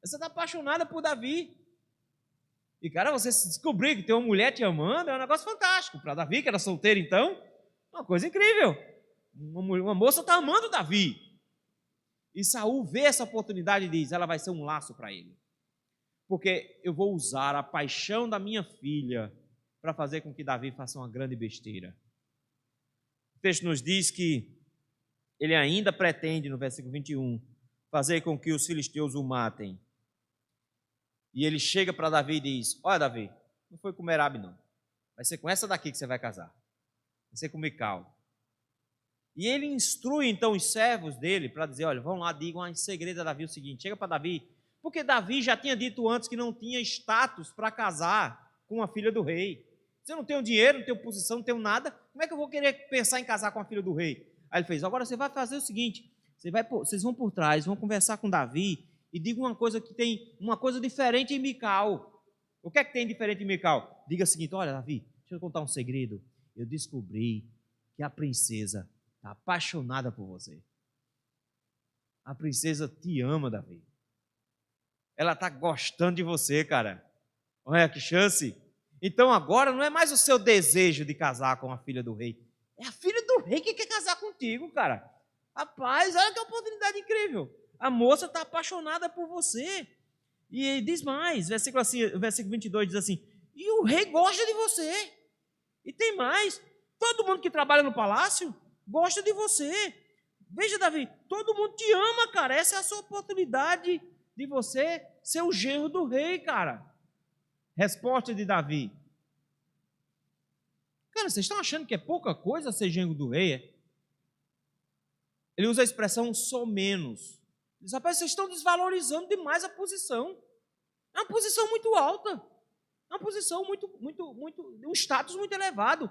Essa está apaixonada por Davi. E, cara, você descobrir que tem uma mulher te amando é um negócio fantástico. Para Davi, que era solteiro, então, uma coisa incrível. Uma moça está amando Davi. E Saul vê essa oportunidade e diz: ela vai ser um laço para ele. Porque eu vou usar a paixão da minha filha para fazer com que Davi faça uma grande besteira. O texto nos diz que ele ainda pretende, no versículo 21, fazer com que os filisteus o matem. E ele chega para Davi e diz: olha, Davi, não foi com Merabe não, vai ser com essa daqui que você vai casar, vai ser com Mical. E ele instrui então os servos dele para dizer: olha, vão lá, digam em segredo a Davi o seguinte, chega para Davi, porque Davi já tinha dito antes que não tinha status para casar com a filha do rei. Se eu não tenho dinheiro, não tenho posição, não tenho nada, como é que eu vou querer pensar em casar com a filha do rei? Aí ele fez: agora você vai fazer o seguinte, vocês vão por trás, vão conversar com Davi e diga uma coisa que tem uma coisa diferente em Mical. O que é que tem diferente em Mical? Diga o seguinte: olha, Davi, deixa eu contar um segredo. Eu descobri que a princesa está apaixonada por você. A princesa te ama, Davi. Ela está gostando de você, cara. Olha que chance. Então agora não é mais o seu desejo de casar com a filha do rei. É a filha do rei que quer casar contigo, cara. Rapaz, olha que oportunidade incrível. A moça está apaixonada por você. E diz mais, versículo 22 diz assim: e o rei gosta de você. E tem mais, todo mundo que trabalha no palácio gosta de você. Veja, Davi, todo mundo te ama, cara. Essa é a sua oportunidade de você ser o genro do rei, cara. Resposta de Davi: cara, vocês estão achando que é pouca coisa ser genro do rei? Ele usa a expressão sou menos. Diz: rapaz, vocês estão desvalorizando demais a posição. É uma posição muito alta. É uma posição um status muito elevado.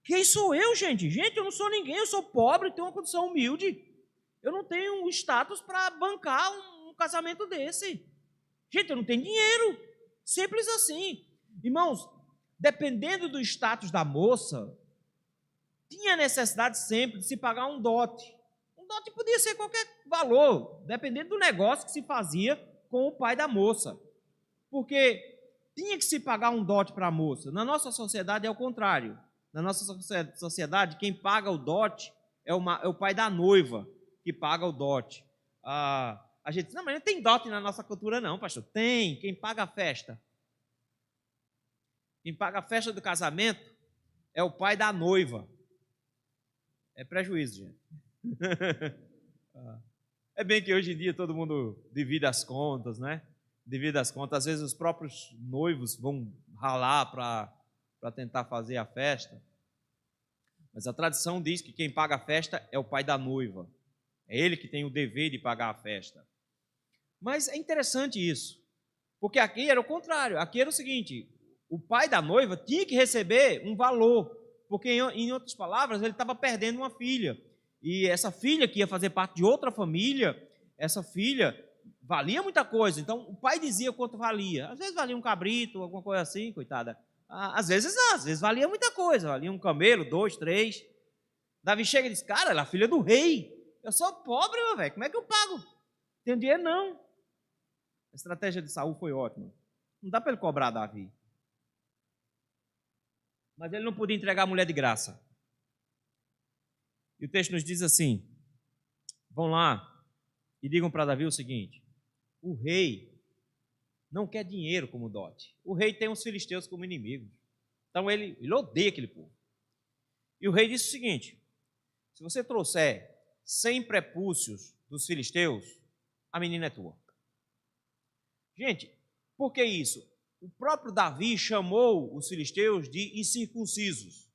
Quem sou eu, gente? Gente, eu não sou ninguém, eu sou pobre, tenho uma condição humilde. Eu não tenho status para bancar um casamento desse. Gente, eu não tenho dinheiro. Simples assim. Irmãos, dependendo do status da moça, tinha necessidade sempre de se pagar um dote. Um dote podia ser qualquer valor, dependendo do negócio que se fazia com o pai da moça. Porque tinha que se pagar um dote para a moça. Na nossa sociedade é o contrário. Na nossa sociedade, quem paga o dote é o pai da noiva que paga o dote. A gente diz: não, mas não tem dote na nossa cultura não, pastor. Tem. Quem paga a festa? Quem paga a festa do casamento é o pai da noiva. É prejuízo, gente. É bem que hoje em dia todo mundo divide as contas, né? Divide as contas. Às vezes os próprios noivos vão ralar para tentar fazer a festa. Mas a tradição diz que quem paga a festa é o pai da noiva. É ele que tem o dever de pagar a festa. Mas é interessante isso, porque aqui era o contrário. Aqui era o seguinte: o pai da noiva tinha que receber um valor, porque, em outras palavras, ele estava perdendo uma filha. E essa filha, que ia fazer parte de outra família, essa filha valia muita coisa. Então, o pai dizia quanto valia. Às vezes valia um cabrito, alguma coisa assim, coitada. Às vezes valia muita coisa. Valia um camelo, 2, 3. Davi chega e diz: cara, ela é filha do rei. Eu sou pobre, meu velho. Como é que eu pago? Tenho dinheiro, não. A estratégia de Saul foi ótima. Não dá para ele cobrar Davi. Mas ele não podia entregar a mulher de graça. E o texto nos diz assim: vão lá e digam para Davi o seguinte: o rei não quer dinheiro como dote. O rei tem os filisteus como inimigos. Então ele odeia aquele povo. E o rei disse o seguinte: se você trouxer 100 prepúcios dos filisteus, a menina é tua. Gente, por que isso? O próprio Davi chamou os filisteus de incircuncisos,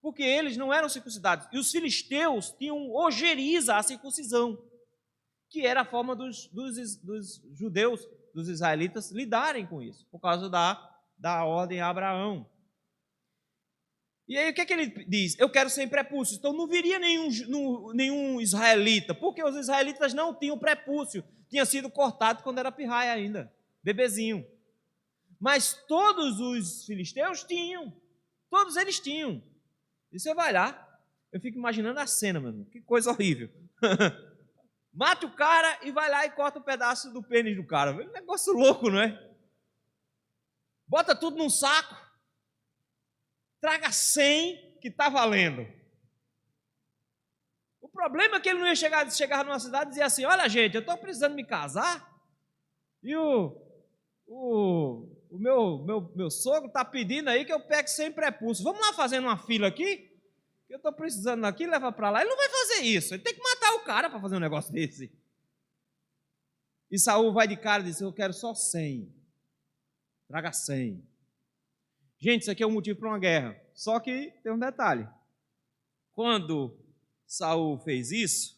porque eles não eram circuncidados. E os filisteus tinham ojeriza à circuncisão, que era a forma dos judeus, dos israelitas, lidarem com isso, por causa da ordem a Abraão. E aí o que ele diz? Eu quero 100 prepúcios. Então não viria nenhum israelita, porque os israelitas não tinham prepúcio, tinha sido cortado quando era pirraia ainda, bebezinho. Mas todos os filisteus tinham, todos eles tinham. E você vai lá, eu fico imaginando a cena, mano, que coisa horrível. Mata o cara e vai lá e corta um pedaço do pênis do cara. É um negócio louco, não é? Bota tudo num saco, traga 100 que está valendo. O problema é que ele não ia chegar numa cidade e dizer assim: olha, gente, eu estou precisando me casar e o meu sogro está pedindo aí que eu pegue 100 prepúcios. Vamos lá fazendo uma fila aqui? Eu estou precisando aqui, leva para lá. Ele não vai fazer isso, ele tem que matar o cara para fazer um negócio desse. E Saul vai de cara e diz: eu quero só 100. Traga 100. Gente, isso aqui é um motivo para uma guerra. Só que tem um detalhe. Quando Saul fez isso,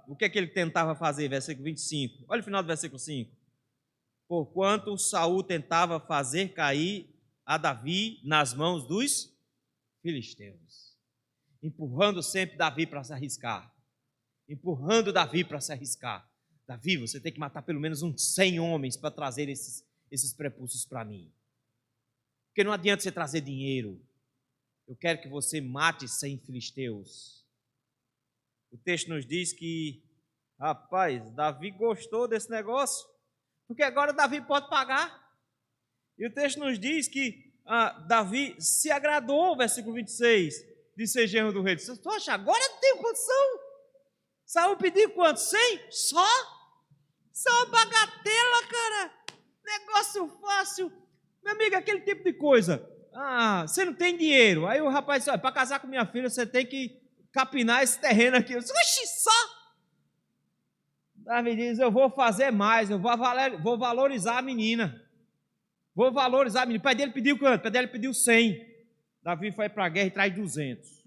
o que é que ele tentava fazer? Versículo 25. Olha o final do versículo 5. Porquanto Saul tentava fazer cair a Davi nas mãos dos filisteus, empurrando sempre Davi para se arriscar. Empurrando Davi para se arriscar. Davi, você tem que matar pelo menos uns 100 homens para trazer esses prepúcios para mim. Porque não adianta você trazer dinheiro. Eu quero que você mate 100 filisteus. O texto nos diz que, rapaz, Davi gostou desse negócio, porque agora Davi pode pagar. E o texto nos diz que Davi se agradou, versículo 26, de ser genro do rei. Disse: poxa, agora eu tenho condição. Saul pediu quanto? 100? Só bagatela, cara. Negócio fácil. Meu amigo, aquele tipo de coisa. Você não tem dinheiro. Aí o rapaz disse: para casar com minha filha, você tem que capinar esse terreno aqui. Eu disse: oxi, só. Davi diz: eu vou fazer mais, eu vou valorizar a menina. Vou valorizar a menina. O pai dele pediu quanto? O pai dele pediu 100. Davi foi para a guerra e traz 200.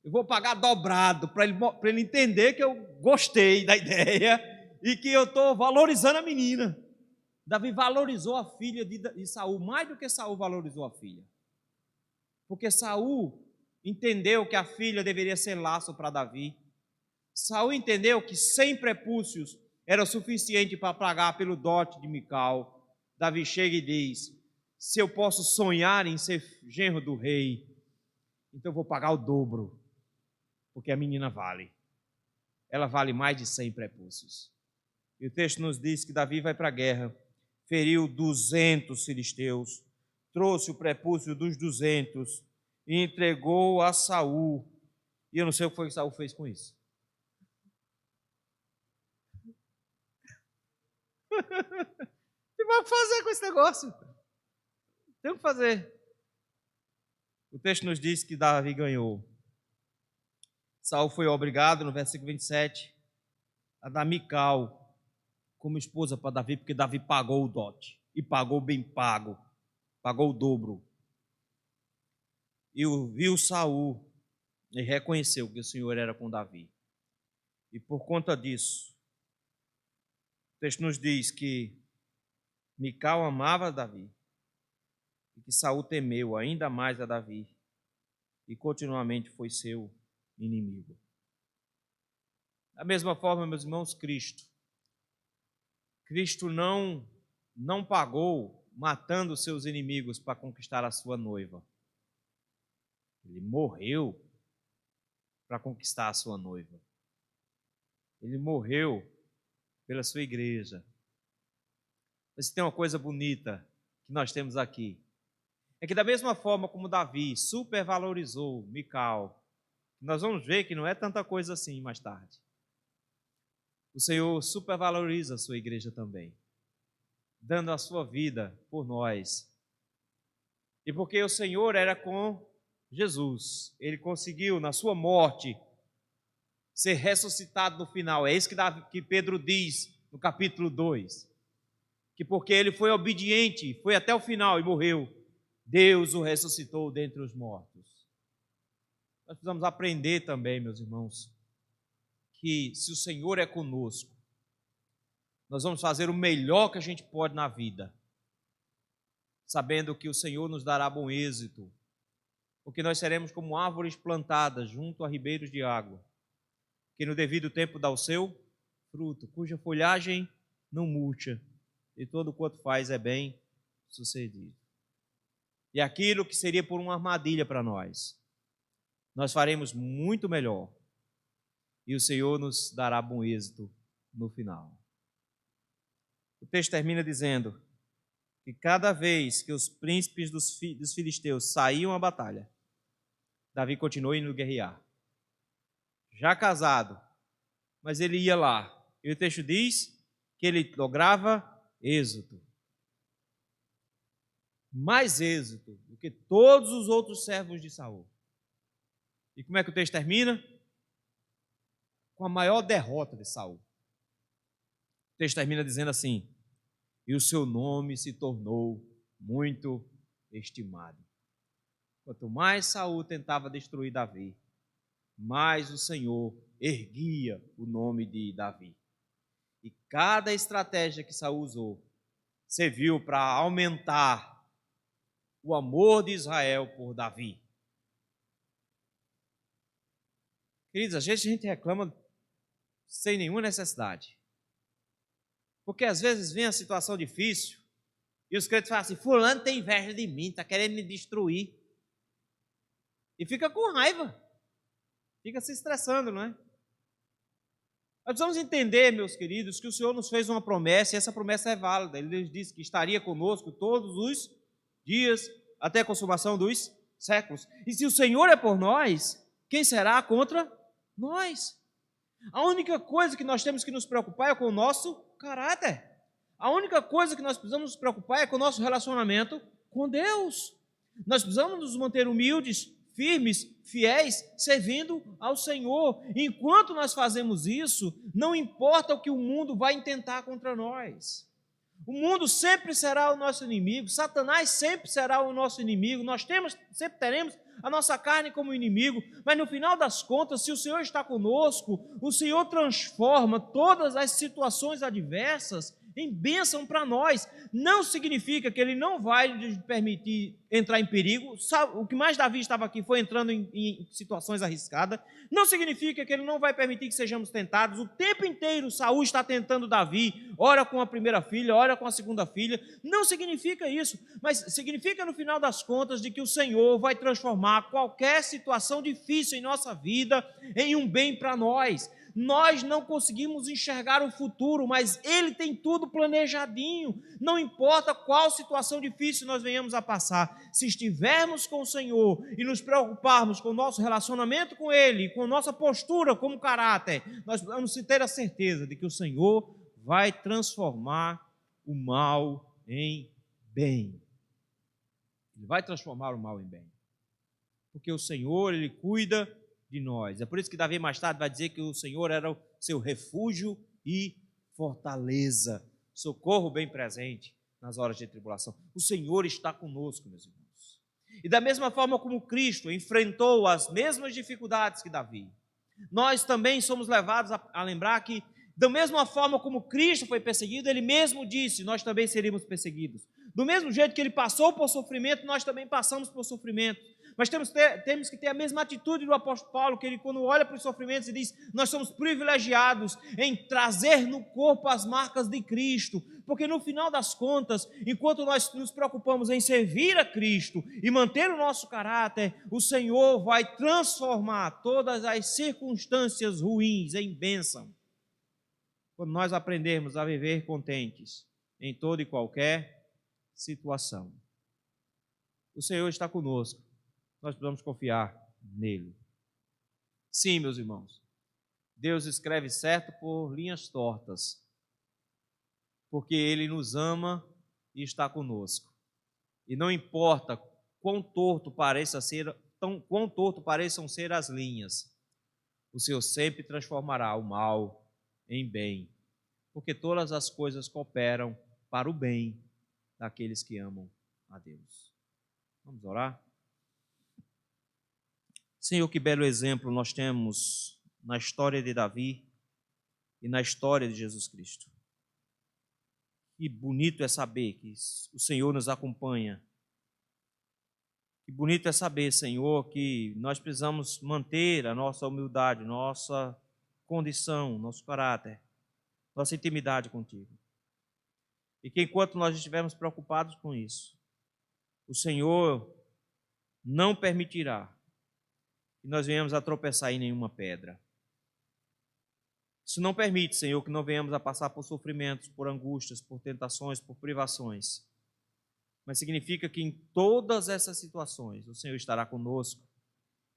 Eu vou pagar dobrado para ele entender que eu gostei da ideia e que eu estou valorizando a menina. Davi valorizou a filha de Saul mais do que Saul valorizou a filha. Porque Saul entendeu que a filha deveria ser laço para Davi. Saul entendeu que 100 prepúcios era o suficiente para pagar pelo dote de Mical. Davi chega e diz: se eu posso sonhar em ser genro do rei, então eu vou pagar o dobro, porque a menina vale. Ela vale mais de 100 prepúcios. E o texto nos diz que Davi vai para a guerra, feriu 200 filisteus, trouxe o prepúcio dos 200 e entregou a Saul. E eu não sei o que foi que Saul fez com isso. Tem o que fazer com esse negócio. Tem o que fazer. O texto nos diz que Davi ganhou. Saul foi obrigado, no versículo 27, a dar Mical como esposa para Davi, porque Davi pagou o dote. E pagou bem pago. Pagou o dobro. E viu Saul e reconheceu que o Senhor era com Davi. E por conta disso, o texto nos diz que Mical amava Davi e que Saul temeu ainda mais a Davi e continuamente foi seu inimigo. Da mesma forma, meus irmãos, Cristo não pagou matando seus inimigos para conquistar a sua noiva. Ele morreu para conquistar a sua noiva. Ele morreu pela sua igreja. Mas tem uma coisa bonita que nós temos aqui. É que da mesma forma como Davi supervalorizou Mical, nós vamos ver que não é tanta coisa assim mais tarde. O Senhor supervaloriza a sua igreja também. dando a sua vida por nós. E porque o Senhor era com Jesus, ele conseguiu, na sua morte, ser ressuscitado no final. É isso que Pedro diz no capítulo 2. Que porque ele foi obediente, foi até o final e morreu, Deus o ressuscitou dentre os mortos. Nós precisamos aprender também, meus irmãos, que se o Senhor é conosco, nós vamos fazer o melhor que a gente pode na vida, sabendo que o Senhor nos dará bom êxito, porque nós seremos como árvores plantadas junto a ribeiros de água, que no devido tempo dá o seu fruto, cuja folhagem não murcha, e todo quanto faz é bem sucedido. E aquilo que seria por uma armadilha para nós faremos muito melhor, e o Senhor nos dará bom êxito no final. O texto termina dizendo que cada vez que os príncipes dos filisteus saíam à batalha, Davi continuou indo guerrear. Já casado, mas ele ia lá. E o texto diz que ele lograva êxito. Mais êxito do que todos os outros servos de Saul. E como é que o texto termina? Com a maior derrota de Saul. O texto termina dizendo assim: e o seu nome se tornou muito estimado. Quanto mais Saul tentava destruir Davi, mais o Senhor erguia o nome de Davi. E cada estratégia que Saul usou serviu para aumentar o amor de Israel por Davi. Queridos, às vezes a gente reclama sem nenhuma necessidade. Porque às vezes vem a situação difícil e os crentes falam assim: fulano tem inveja de mim, está querendo me destruir. E fica com raiva. Fica se estressando, não é? Nós precisamos entender, meus queridos, que o Senhor nos fez uma promessa e essa promessa é válida. Ele disse que estaria conosco todos os dias até a consumação dos séculos. E se o Senhor é por nós, quem será contra nós? A única coisa que nós temos que nos preocupar é com o nosso caráter. A única coisa que nós precisamos nos preocupar é com o nosso relacionamento com Deus. Nós precisamos nos manter humildes, firmes, fiéis, servindo ao Senhor. Enquanto nós fazemos isso, não importa o que o mundo vai intentar contra nós. O mundo sempre será o nosso inimigo, Satanás sempre será o nosso inimigo, nós sempre teremos a nossa carne como inimigo, mas no final das contas, se o Senhor está conosco, o Senhor transforma todas as situações adversas em bênção para nós. Não significa que Ele não vai nos permitir entrar em perigo. O que mais Davi estava aqui foi entrando em situações arriscadas. Não significa que Ele não vai permitir que sejamos tentados. O tempo inteiro Saul está tentando Davi, ora com a primeira filha, ora com a segunda filha. Não significa isso, mas significa no final das contas de que o Senhor vai transformar qualquer situação difícil em nossa vida em um bem para nós. Nós não conseguimos enxergar o futuro, mas Ele tem tudo planejadinho. Não importa qual situação difícil nós venhamos a passar, se estivermos com o Senhor e nos preocuparmos com o nosso relacionamento com Ele, com a nossa postura como caráter, nós vamos ter a certeza de que o Senhor vai transformar o mal em bem. Ele vai transformar o mal em bem. Porque o Senhor, Ele cuida de nós. É por isso que Davi mais tarde vai dizer que o Senhor era o seu refúgio e fortaleza, socorro bem presente nas horas de tribulação. O Senhor está conosco, meus irmãos. E da mesma forma como Cristo enfrentou as mesmas dificuldades que Davi, nós também somos levados a lembrar que, da mesma forma como Cristo foi perseguido, Ele mesmo disse: nós também seríamos perseguidos. Do mesmo jeito que Ele passou por sofrimento, nós também passamos por sofrimento. Mas temos que ter a mesma atitude do apóstolo Paulo, que ele, quando olha para os sofrimentos, ele diz: nós somos privilegiados em trazer no corpo as marcas de Cristo, porque no final das contas, enquanto nós nos preocupamos em servir a Cristo e manter o nosso caráter, o Senhor vai transformar todas as circunstâncias ruins em bênção. Quando nós aprendermos a viver contentes em toda e qualquer situação. O Senhor está conosco. Nós precisamos confiar nele. Sim, meus irmãos, Deus escreve certo por linhas tortas, porque Ele nos ama e está conosco. E não importa quão torto pareçam ser as linhas, o Senhor sempre transformará o mal em bem, porque todas as coisas cooperam para o bem daqueles que amam a Deus. Vamos orar? Senhor, que belo exemplo nós temos na história de Davi e na história de Jesus Cristo. Que bonito é saber que o Senhor nos acompanha. Que bonito é saber, Senhor, que nós precisamos manter a nossa humildade, nossa condição, nosso caráter, nossa intimidade contigo. E que enquanto nós estivermos preocupados com isso, o Senhor não permitirá que nós venhamos a tropeçar em nenhuma pedra. Isso não permite, Senhor, que não venhamos a passar por sofrimentos, por angústias, por tentações, por privações. Mas significa que em todas essas situações o Senhor estará conosco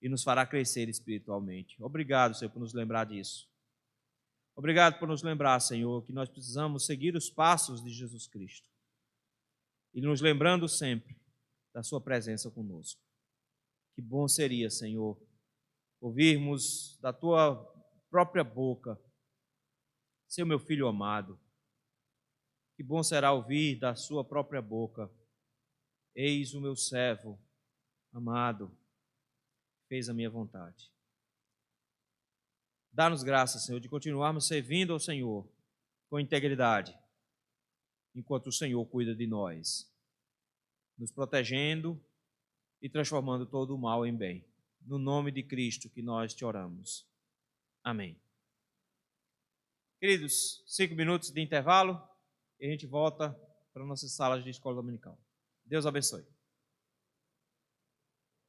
e nos fará crescer espiritualmente. Obrigado, Senhor, por nos lembrar disso. Obrigado por nos lembrar, Senhor, que nós precisamos seguir os passos de Jesus Cristo. E nos lembrando sempre da sua presença conosco. Que bom seria, Senhor, ouvirmos da tua própria boca: seu meu filho amado. Que bom será ouvir da sua própria boca: eis o meu servo amado, fez a minha vontade. Dá-nos graça, Senhor, de continuarmos servindo ao Senhor com integridade, enquanto o Senhor cuida de nós, nos protegendo e transformando todo o mal em bem. No nome de Cristo que nós te oramos. Amém. Queridos, 5 minutos de intervalo e a gente volta para nossas salas de escola dominical. Deus abençoe.